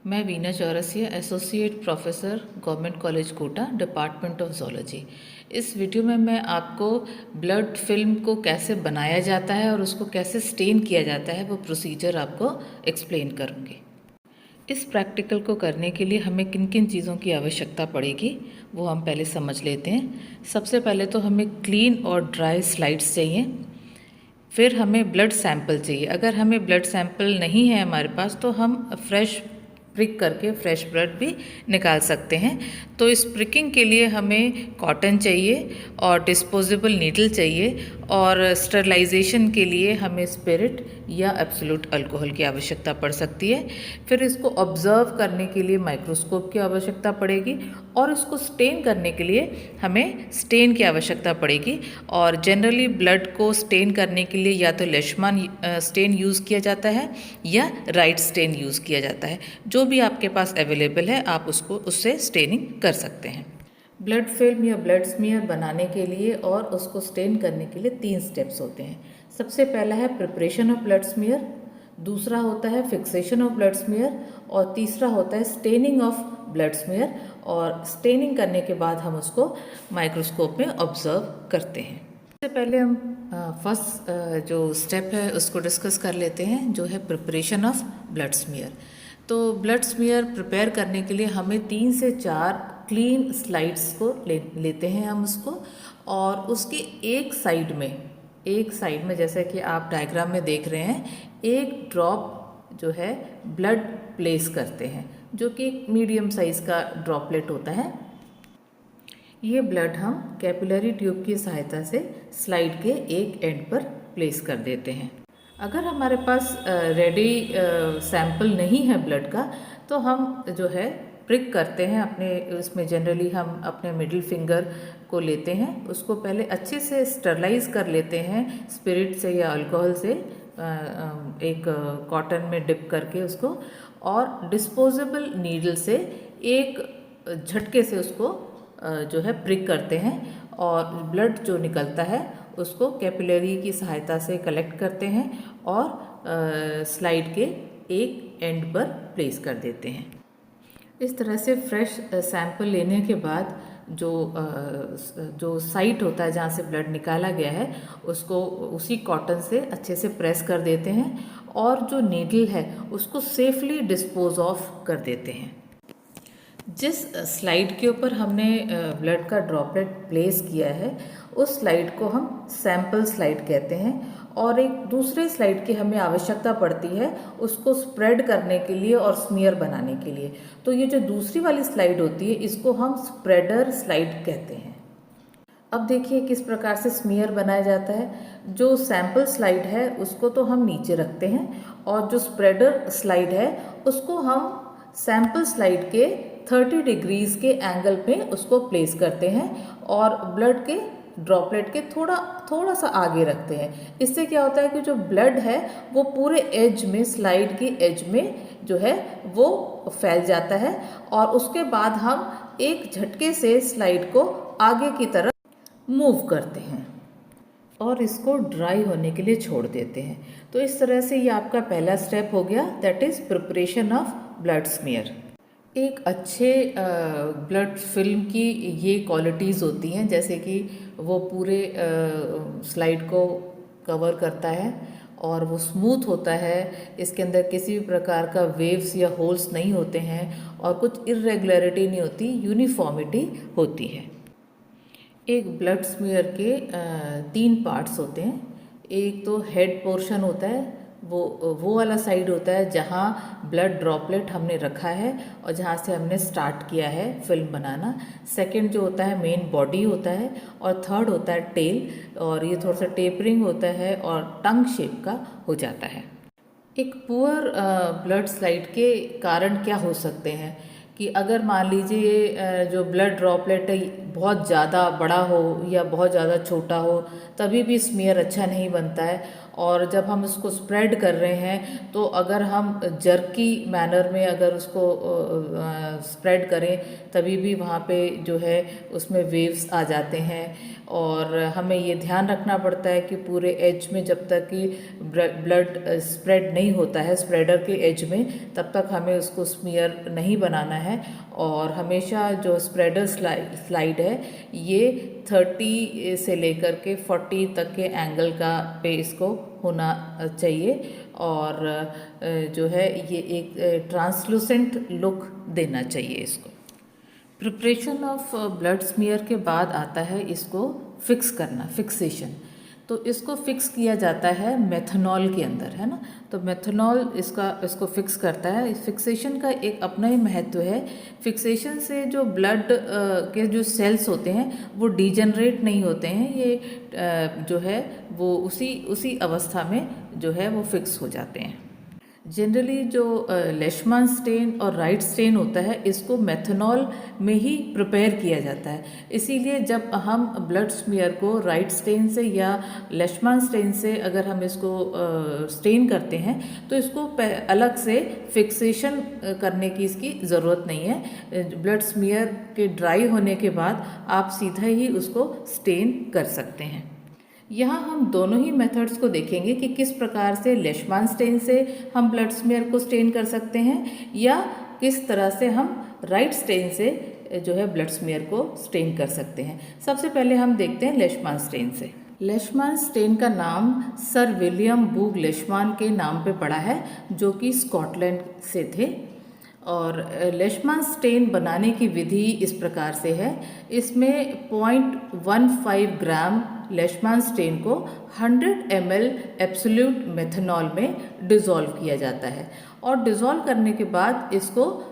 मैं Veena Chaurasia associate professor government college Kota department of zoology. इस video में मैं आपको ब्लड फिल्म को कैसे बनाया जाता है और उसको कैसे स्टेन किया जाता है वो प्रोसीजर आपको एक्सप्लेन करूँगी। इस प्रैक्टिकल को करने के लिए हमें किन किन चीज़ों की आवश्यकता पड़ेगी वो हम पहले समझ लेते हैं। सबसे पहले तो हमें क्लीन और ड्राई स्लाइड्स चाहिए। फिर हमें ब्लड सैंपल चाहिए। अगर हमें ब्लड सैंपल नहीं है हमारे पास तो हम फ्रेश प्रिक करके फ्रेश ब्लड भी निकाल सकते हैं। तो इस प्रिकिंग के लिए हमें कॉटन चाहिए और डिस्पोजेबल नीडल चाहिए और स्टरलाइजेशन के लिए हमें स्पिरिट या एब्सोल्यूट अल्कोहल की आवश्यकता पड़ सकती है। फिर इसको ऑब्जर्व करने के लिए माइक्रोस्कोप की आवश्यकता पड़ेगी और इसको स्टेन करने के लिए हमें स्टेन की आवश्यकता पड़ेगी। और जनरली ब्लड को स्टेन करने के लिए या तो लेशमान स्टेन यूज़ किया जाता है या राइट स्टेन यूज़ किया जाता है। जो भी आपके पास अवेलेबल है आप उससे स्टेनिंग कर सकते हैं। ब्लड फिल्म या ब्लड स्मीयर बनाने के लिए और उसको स्टेन करने के लिए 3 स्टेप्स होते हैं। सबसे पहला है प्रिपरेशन ऑफ ब्लड स्मीयर, दूसरा होता है फिक्सेशन ऑफ ब्लड स्मीयर और तीसरा होता है स्टेनिंग ऑफ ब्लड स्मीयर। और स्टेनिंग करने के बाद हम उसको माइक्रोस्कोप में ऑब्जर्व करते हैं। सबसे पहले हम फर्स्ट जो स्टेप है उसको डिस्कस कर लेते हैं, जो है प्रिपरेशन ऑफ ब्लड स्मीयर। तो ब्लड स्मीयर प्रिपेयर करने के लिए हमें 3 से 4 क्लीन स्लाइड्स को लेते हैं हम उसको, और उसके एक साइड में जैसे कि आप डायग्राम में देख रहे हैं, एक ड्रॉप जो है ब्लड प्लेस करते हैं, जो कि एक मीडियम साइज़ का ड्रॉपलेट होता है। ये ब्लड हम कैपिलरी ट्यूब की सहायता से स्लाइड के एक एंड पर प्लेस कर देते हैं। अगर हमारे पास रेडी सैंपल नहीं है ब्लड का तो हम जो है प्रिक करते हैं अपने उसमें। जनरली हम अपने मिडिल फिंगर को लेते हैं, उसको पहले अच्छे से स्टरलाइज कर लेते हैं स्पिरिट से या अल्कोहल से, एक कॉटन में डिप करके उसको, और डिस्पोजेबल नीडल से एक झटके से उसको जो है प्रिक करते हैं और ब्लड जो निकलता है उसको कैपिलरी की सहायता से कलेक्ट करते हैं और स्लाइड के एक एंड पर प्लेस कर देते हैं। इस तरह से फ्रेश सैंपल लेने के बाद जो साइट होता है जहाँ से ब्लड निकाला गया है उसको उसी कॉटन से अच्छे से प्रेस कर देते हैं और जो नीडल है उसको सेफली डिस्पोज ऑफ कर देते हैं। जिस स्लाइड के ऊपर हमने ब्लड का ड्रॉपलेट प्लेस किया है उस स्लाइड को हम सैंपल स्लाइड कहते हैं, और एक दूसरे स्लाइड की हमें आवश्यकता पड़ती है उसको स्प्रेड करने के लिए और स्मीयर बनाने के लिए। तो ये जो दूसरी वाली स्लाइड होती है इसको हम स्प्रेडर स्लाइड कहते हैं। अब देखिए किस प्रकार से स्मीयर बनाया जाता है। जो सैंपल स्लाइड है उसको तो हम नीचे रखते हैं और जो स्प्रेडर स्लाइड है उसको हम सैंपल स्लाइड के 30 डिग्रीज के एंगल पे उसको प्लेस करते हैं और ब्लड के ड्रॉपलेट के थोड़ा सा आगे रखते हैं। इससे क्या होता है कि जो ब्लड है वो पूरे एज में, स्लाइड की एज में जो है वो फैल जाता है, और उसके बाद हम एक झटके से स्लाइड को आगे की तरफ मूव करते हैं और इसको ड्राई होने के लिए छोड़ देते हैं। तो इस तरह से ये आपका पहला स्टेप हो गया, that is preparation of blood smear. एक अच्छे ब्लड फिल्म की ये क्वालिटीज़ होती हैं, जैसे कि वो पूरे स्लाइड को कवर करता है और वो स्मूथ होता है, इसके अंदर किसी भी प्रकार का वेव्स या होल्स नहीं होते हैं और कुछ इरेगुलरिटी नहीं होती, यूनिफॉर्मिटी होती है। एक ब्लड स्मीयर के 3 पार्ट्स होते हैं। एक तो हेड पोर्शन होता है, वो वाला साइड होता है जहाँ ब्लड ड्रॉपलेट हमने रखा है और जहाँ से हमने स्टार्ट किया है फिल्म बनाना। सेकंड जो होता है मेन बॉडी होता है, और थर्ड होता है टेल, और ये थोड़ा सा टेपरिंग होता है और टंग शेप का हो जाता है। एक पुअर ब्लड स्लाइड के कारण क्या हो सकते हैं कि अगर मान लीजिए जो ब्लड ड्रॉपलेट है बहुत ज़्यादा बड़ा हो या बहुत ज़्यादा छोटा हो, तभी भी स्मीयर अच्छा नहीं बनता है। और जब हम उसको स्प्रेड कर रहे हैं तो अगर हम जर्की मैनर में अगर उसको स्प्रेड करें तभी भी वहाँ पे जो है उसमें वेव्स आ जाते हैं। और हमें ये ध्यान रखना पड़ता है कि पूरे एज में जब तक कि ब्लड स्प्रेड नहीं होता है स्प्रेडर के एज में, तब तक हमें उसको स्मीयर नहीं बनाना है। और हमेशा जो स्प्रेडर स्लाइड है ये 30 से लेकर के 40 तक के एंगल का पे इसको होना चाहिए। और जो है ये एक ट्रांसलूसेंट लुक देना चाहिए इसको। प्रिपरेशन ऑफ ब्लड स्मीयर के बाद आता है इसको फिक्स करना, फिक्सेशन। तो इसको फिक्स किया जाता है मेथनॉल के अंदर, है ना। तो मेथनॉल इसको फिक्स करता है। फिक्सेशन का एक अपना ही महत्व है। फिक्सेशन से जो ब्लड के जो सेल्स होते हैं वो डिजनरेट नहीं होते हैं, ये जो है वो उसी अवस्था में जो है वो फिक्स हो जाते हैं। जनरली जो लेशमान स्टेन और राइट स्टेन होता है इसको मेथनॉल में ही प्रिपेयर किया जाता है। इसीलिए जब हम ब्लड स्मीयर को राइट स्टेन से या लेशमान स्टेन से अगर हम इसको स्टेन करते हैं तो इसको अलग से फिक्सेशन करने की इसकी ज़रूरत नहीं है। ब्लड स्मीयर के ड्राई होने के बाद आप सीधा ही उसको स्टेन कर सकते हैं। यहाँ हम दोनों ही मेथड्स को देखेंगे कि किस प्रकार से लेशमान स्टेन से हम ब्लड स्मीयर को स्टेन कर सकते हैं या किस तरह से हम राइट स्टेन से जो है ब्लड स्मीयर को स्टेन कर सकते हैं। सबसे पहले हम देखते हैं लेशमान स्टेन से। लेशमान स्टेन का नाम सर विलियम बूग लेशमान के नाम पे पड़ा है, जो कि स्कॉटलैंड से थे। और लेशमान स्टेन बनाने की विधि इस प्रकार से है। इसमें 0.15 ग्राम लेशमान स्टेन को 100 ml एब्सोल्यूट मेथनॉल में डिज़ोल्व किया जाता है और डिज़ोल्व करने के बाद इसको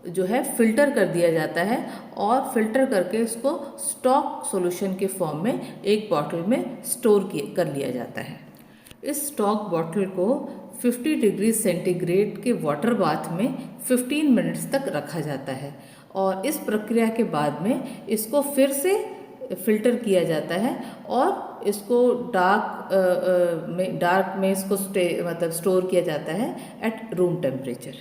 जो है फ़िल्टर कर दिया जाता है और फिल्टर करके इसको स्टॉक सॉल्यूशन के फॉर्म में एक बॉटल में स्टोर कर लिया जाता है। इस स्टॉक बॉटल को 50 डिग्री सेंटीग्रेड के वाटर बाथ में 15 मिनट्स तक रखा जाता है और इस प्रक्रिया के बाद में इसको फिर से फिल्टर किया जाता है और इसको डार्क में इसको मतलब स्टोर किया जाता है एट रूम टेम्परेचर।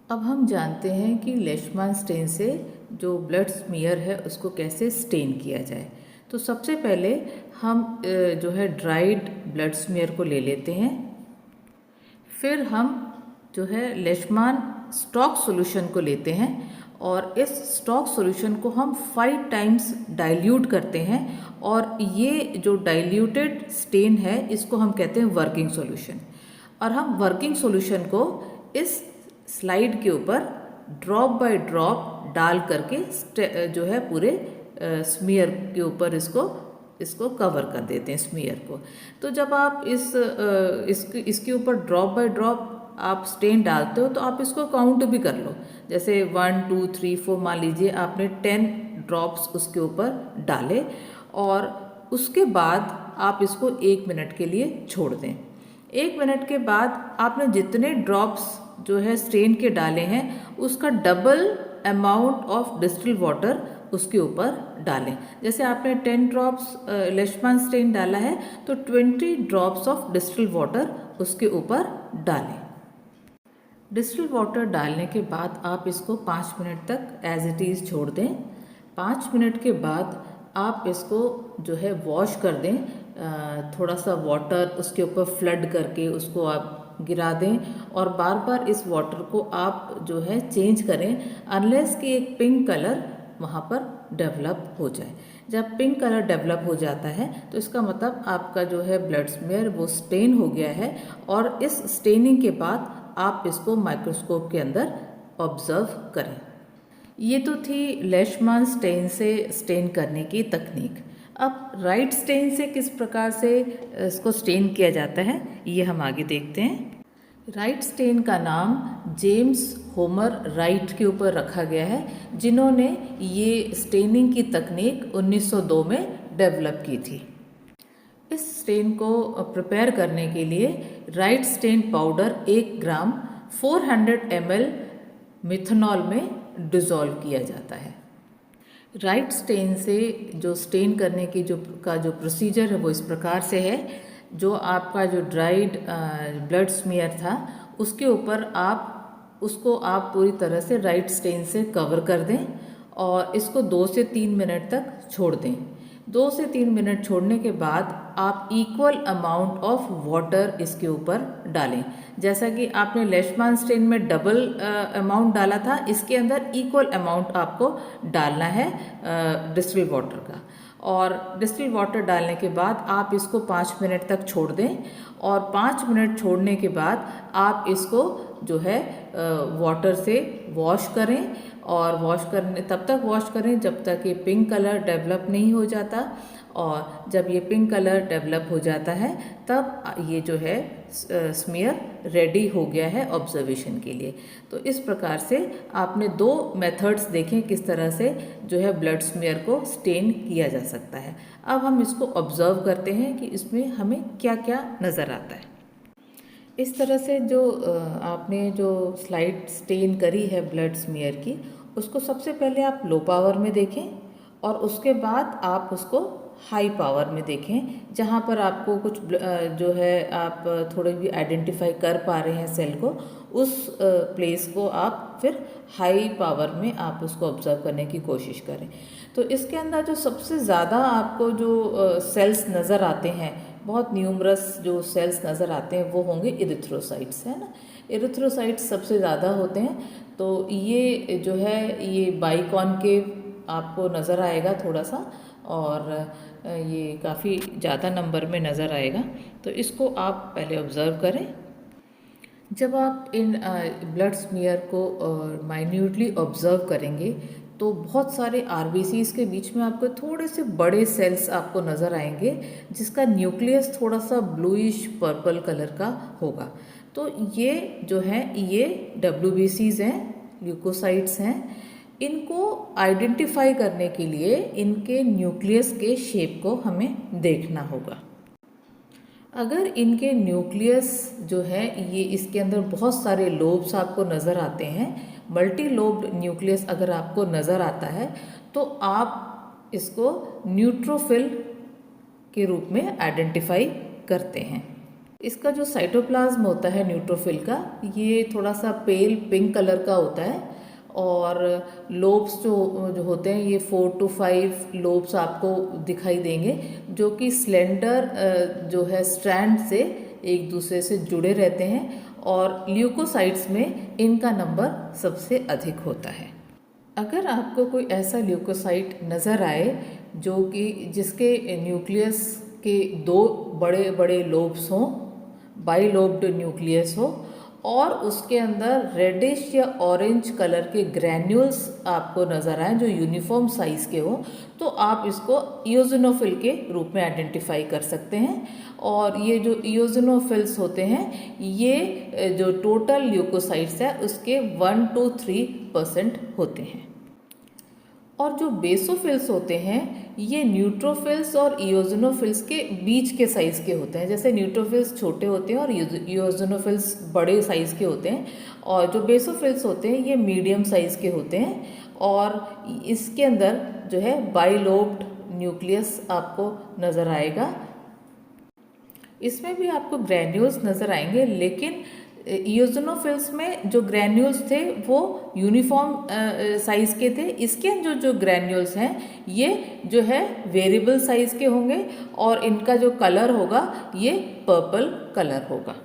अब हम जानते हैं कि लेशमान स्टेन से जो ब्लड स्मीयर है उसको कैसे स्टेन किया जाए। तो सबसे पहले हम जो है ड्राइड ब्लड स्मीयर को ले लेते हैं। फिर हम जो है लेशमान स्टॉक सॉल्यूशन को लेते हैं और इस स्टॉक सॉल्यूशन को हम 5 टाइम्स डाइल्यूट करते हैं और ये जो डाइल्यूटेड स्टेन है इसको हम कहते हैं वर्किंग सॉल्यूशन। और हम वर्किंग सॉल्यूशन को इस स्लाइड के ऊपर ड्रॉप बाय ड्रॉप डाल करके जो है पूरे स्मीयर के ऊपर इसको कवर कर देते हैं स्मीयर को। तो जब आप इसके ऊपर ड्रॉप बाय ड्रॉप आप स्टेन डालते हो तो आप इसको काउंट भी कर लो, जैसे 1 2 3 4 मान लीजिए आपने 10 ड्रॉप्स उसके ऊपर डाले और उसके बाद आप इसको 1 मिनट के लिए छोड़ दें। 1 मिनट के बाद आपने जितने ड्रॉप्स जो है स्टेन के डाले हैं उसका double amount of distil water उसके ऊपर डालें। जैसे आपने 10 ड्रॉप्स लेशमान स्टेन डाला है तो 20 ड्रॉप्स ऑफ डिस्टिल वाटर उसके ऊपर डालें। डिस्टिल वाटर डालने के बाद आप इसको 5 मिनट तक एज इट इज़ छोड़ दें। 5 मिनट के बाद आप इसको जो है वॉश कर दें, थोड़ा सा वाटर उसके ऊपर फ्लड करके उसको आप गिरा दें और बार बार इस वाटर को आप जो है चेंज करें अनलेस कि एक पिंक कलर वहाँ पर डेवलप हो जाए। जब पिंक कलर डेवलप हो जाता है तो इसका मतलब आपका जो है ब्लड स्मीयर वो स्टेन हो गया है और इस स्टेनिंग के बाद आप इसको माइक्रोस्कोप के अंदर ऑब्जर्व करें। ये तो थी लेशमान स्टेन से स्टेन करने की तकनीक। अब राइट स्टेन से किस प्रकार से इसको स्टेन किया जाता है ये हम आगे देखते हैं। राइट स्टेन का नाम जेम्स होमर राइट के ऊपर रखा गया है, जिन्होंने ये स्टेनिंग की तकनीक 1902 में डेवलप की थी। इस स्टेन को प्रिपेयर करने के लिए राइट स्टेन पाउडर 1 ग्राम 400 ml मिथनॉल में डिज़ोल्व किया जाता है। राइट स्टेन से जो स्टेन करने की जो प्रोसीजर है वो इस प्रकार से है। जो आपका जो ड्राइड ब्लड स्मीयर था उसके ऊपर आप पूरी तरह से राइट स्टेन से कवर कर दें और इसको 2 से 3 मिनट तक छोड़ दें। 2 से 3 मिनट छोड़ने के बाद आप इक्वल अमाउंट ऑफ वाटर इसके ऊपर डालें। जैसा कि आपने लेशमान स्टेन में डबल अमाउंट डाला था, इसके अंदर इक्वल अमाउंट आपको डालना है डिस्टिल वाटर का। और डिस्टिल वाटर डालने के बाद आप इसको 5 मिनट तक छोड़ दें और 5 मिनट छोड़ने के बाद आप इसको जो है वाटर से वॉश करें और तब तक वॉश करें जब तक ये पिंक कलर डेवलप नहीं हो जाता। और जब ये पिंक कलर डेवलप हो जाता है तब ये जो है स्मीयर रेडी हो गया है ऑब्जर्वेशन के लिए। तो इस प्रकार से आपने 2 मेथड्स देखें किस तरह से जो है ब्लड स्मीयर को स्टेन किया जा सकता है। अब हम इसको ऑब्जर्व करते हैं कि इसमें हमें क्या क्या नज़र आता है। इस तरह से जो आपने जो स्लाइड स्टेन करी है ब्लड स्मीयर की, उसको सबसे पहले आप लो पावर में देखें और उसके बाद आप उसको हाई पावर में देखें, जहाँ पर आपको कुछ जो है आप थोड़े भी आइडेंटिफाई कर पा रहे हैं सेल को, उस प्लेस को आप फिर हाई पावर में आप उसको ऑब्जर्व करने की कोशिश करें। तो इसके अंदर जो सबसे ज़्यादा आपको जो सेल्स नज़र आते हैं, बहुत न्यूमरस जो सेल्स नज़र आते हैं, वो होंगे इरिथ्रोसाइट्स, है ना। इरिथ्रोसाइट्स सबसे ज़्यादा होते हैं। तो ये जो है ये बाइकॉनकेव आपको नज़र आएगा थोड़ा सा, और ये काफ़ी ज़्यादा नंबर में नज़र आएगा। तो इसको आप पहले ऑब्ज़र्व करें। जब आप इन ब्लड स्मीयर को माइन्यूटली ऑब्ज़र्व करेंगे तो बहुत सारे आरबीसीज के बीच में आपको थोड़े से बड़े सेल्स आपको नज़र आएंगे, जिसका न्यूक्लियस थोड़ा सा ब्लूइश पर्पल कलर का होगा। तो ये जो है ये WBCs हैं, ल्यूकोसाइट्स हैं। इनको आइडेंटिफाई करने के लिए इनके न्यूक्लियस के शेप को हमें देखना होगा। अगर इनके न्यूक्लियस जो है ये इसके अंदर बहुत सारे लोब्स आपको नज़र आते हैं, मल्टी लोब्ड न्यूक्लियस अगर आपको नज़र आता है, तो आप इसको न्यूट्रोफिल के रूप में आइडेंटिफाई करते हैं। इसका जो साइटोप्लाज्म होता है न्यूट्रोफिल का, ये थोड़ा सा पेल पिंक कलर का होता है और लोब्स जो होते हैं ये 4 to 5 लोब्स आपको दिखाई देंगे, जो कि स्लेंडर जो है स्ट्रैंड से एक दूसरे से जुड़े रहते हैं, और ल्यूकोसाइट्स में इनका नंबर सबसे अधिक होता है। अगर आपको कोई ऐसा ल्यूकोसाइट नज़र आए जो कि जिसके न्यूक्लियस के 2 बड़े बड़े लोब्स हों, बाइलोब्ड न्यूक्लियस हो, और उसके अंदर रेडिश या ऑरेंज कलर के ग्रैन्यूल्स आपको नज़र आए जो यूनिफॉर्म साइज़ के हो, तो आप इसको इओजिनोफिल के रूप में आइडेंटिफाई कर सकते हैं। और ये जो इओजिनोफिल्स होते हैं, ये जो टोटल ल्यूकोसाइट्स है उसके 1 to 3% होते हैं। और जो बेसोफिल्स होते हैं ये न्यूट्रोफिल्स और इओजिनोफिल्स के बीच के साइज़ के होते हैं। जैसे न्यूट्रोफिल्स छोटे होते हैं और इओजिनोफिल्स बड़े साइज़ के होते हैं, और जो बेसोफिल्स होते हैं ये मीडियम साइज़ के होते हैं। और इसके अंदर जो है बाइलोब्ड न्यूक्लियस आपको नज़र आएगा। इसमें भी आपको ग्रैन्यूल्स नज़र आएंगे, लेकिन इओजिनोफिल्स में जो ग्रैन्यूल्स थे वो यूनिफॉर्म साइज़ के थे। इसके अंदर जो ग्रैन्यूल्स हैं ये जो है वेरिएबल साइज़ के होंगे, और इनका जो कलर होगा ये पर्पल कलर होगा।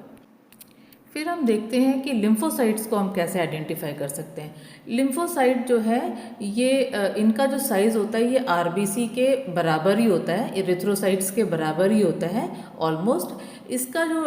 फिर हम देखते हैं कि लिम्फोसाइट्स को हम कैसे आइडेंटिफाई कर सकते हैं। लिम्फोसाइट जो है ये इनका जो साइज़ होता है ये आरबीसी के बराबर ही होता है, इरिथ्रोसाइट्स के बराबर ही होता है ऑलमोस्ट। इसका जो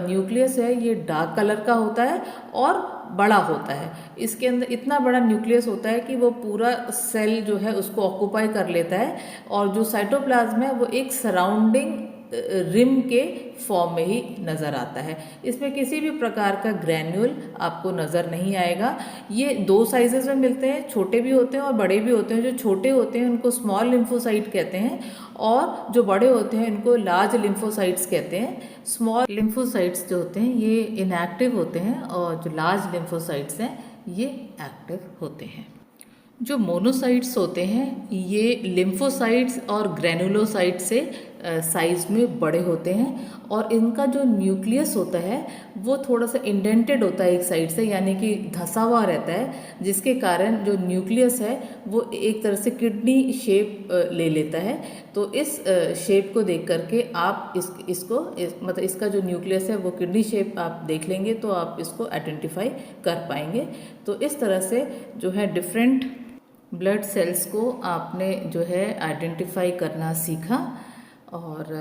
न्यूक्लियस है ये डार्क कलर का होता है और बड़ा होता है। इसके अंदर इतना बड़ा न्यूक्लियस होता है कि वो पूरा सेल जो है उसको ऑक्यूपाई कर लेता है, और जो साइटोप्लाज्म है वो एक सराउंडिंग रिम के फॉर्म में ही नज़र आता है। इसमें किसी भी प्रकार का ग्रैन्यूल आपको नज़र नहीं आएगा। ये 2 साइजेस में मिलते हैं, छोटे भी होते हैं और बड़े भी होते हैं। जो छोटे होते हैं उनको स्मॉल लिम्फोसाइट कहते हैं, और जो बड़े होते हैं इनको लार्ज लिम्फोसाइट्स कहते हैं। स्मॉल लिम्फोसाइट्स जो होते हैं ये इनएक्टिव होते हैं, और जो लार्ज लिम्फोसाइट्स हैं ये एक्टिव होते हैं। जो मोनोसाइट्स होते हैं ये लिम्फोसाइट्स और ग्रैनुलोसाइट से साइज़ में बड़े होते हैं और इनका जो न्यूक्लियस होता है वो थोड़ा सा इंडेंटेड होता है एक साइड से, यानी कि धंसा हुआ रहता है, जिसके कारण जो न्यूक्लियस है वो एक तरह से किडनी शेप ले लेता है। तो इस शेप को देख करके आप मतलब इसका जो न्यूक्लियस है वो किडनी शेप आप देख लेंगे तो आप इसको आइडेंटिफाई कर पाएंगे। तो इस तरह से जो है डिफरेंट ब्लड सेल्स को आपने जो है आइडेंटिफाई करना सीखा। और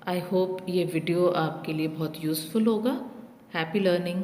आई होप ये वीडियो आपके लिए बहुत यूज़फुल होगा। Happy learning.